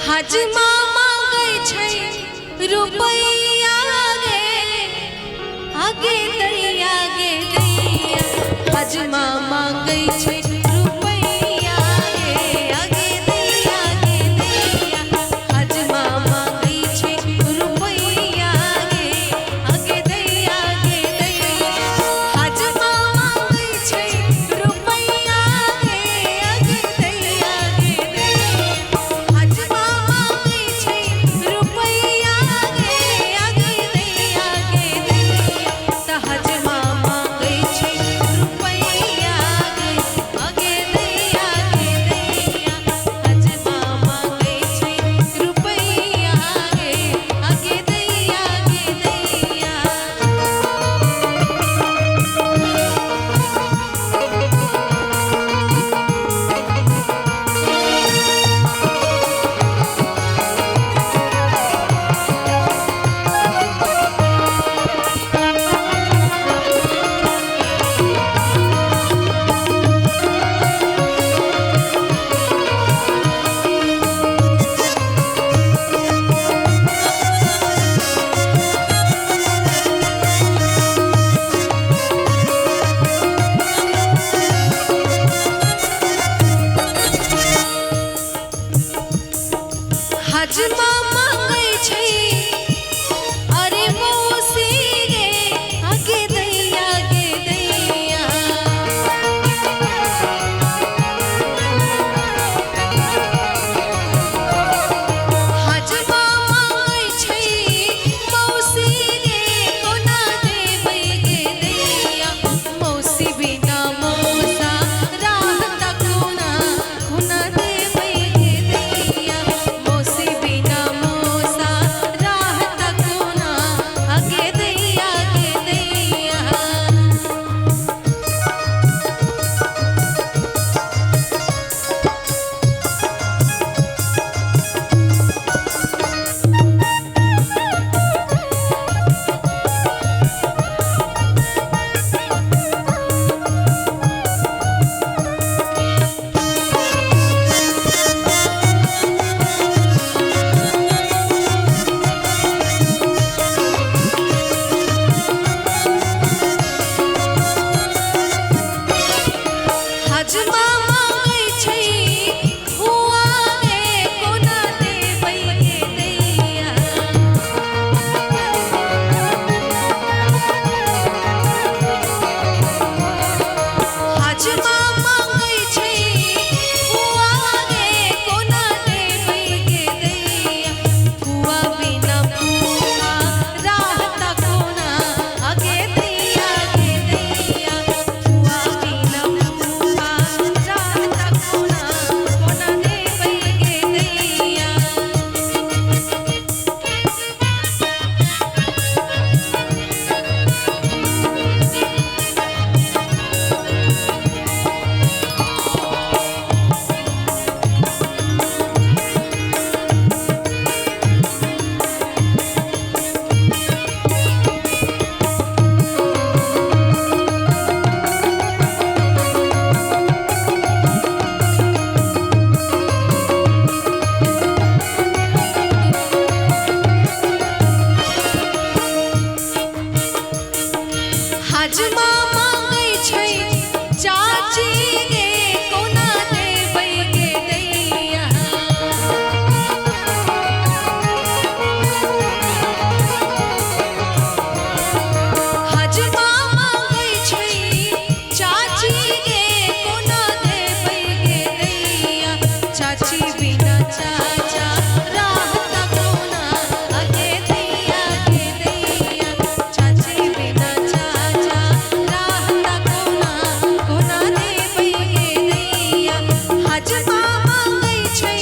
हजमा मांगै छै रुपैया गे आगे दैया गे दैया हजमा मांगै छै रुपैया गे आगे दैया गे दैया हजमा मांगै छै रुपैया गे आगे दैया गे दैया हजमा मांगै छै रुपैया गे आगे दैया गे दैया हजमा मांगै छै रुपैया गे आगे दैया गे दैया त हजमा मांगै छै रुपैया गे आगे दैया गे दैया हजमा मांगै छै रुपैया गे आगे दैया गे दैया हजमा मांगै छै अरे मौसी गे आगे दैया गे दैया हजमा मांगै छै मौसी गे कोना देबै गे दैया मौसी बिना मौसा राहत कोना कोना देबै गे दैया मौसी बिना मौसा राहत कोना आगे दैया गे दैया हजमा मांगै छै हुआ गे कोना देबै गे दैया हजमा मांगै छै हुआ गे कोना देबै गे दैया हुआ बिना फूफा राहत कोना आगे दैया गे दैया हुआ बिना फूफा राहत कोना कोना देबै गे दैया हजमा मांगै छै चाची गे कोना देबै गे दैया हजमा मांगै छै चाची गे कोना देबै गे दैया चाची बिना चाचा राहत कोना आगे दैया गे दैया चाची बिना चाचा राहत कोना कोना देबै गे दैया हजमा मांगै छै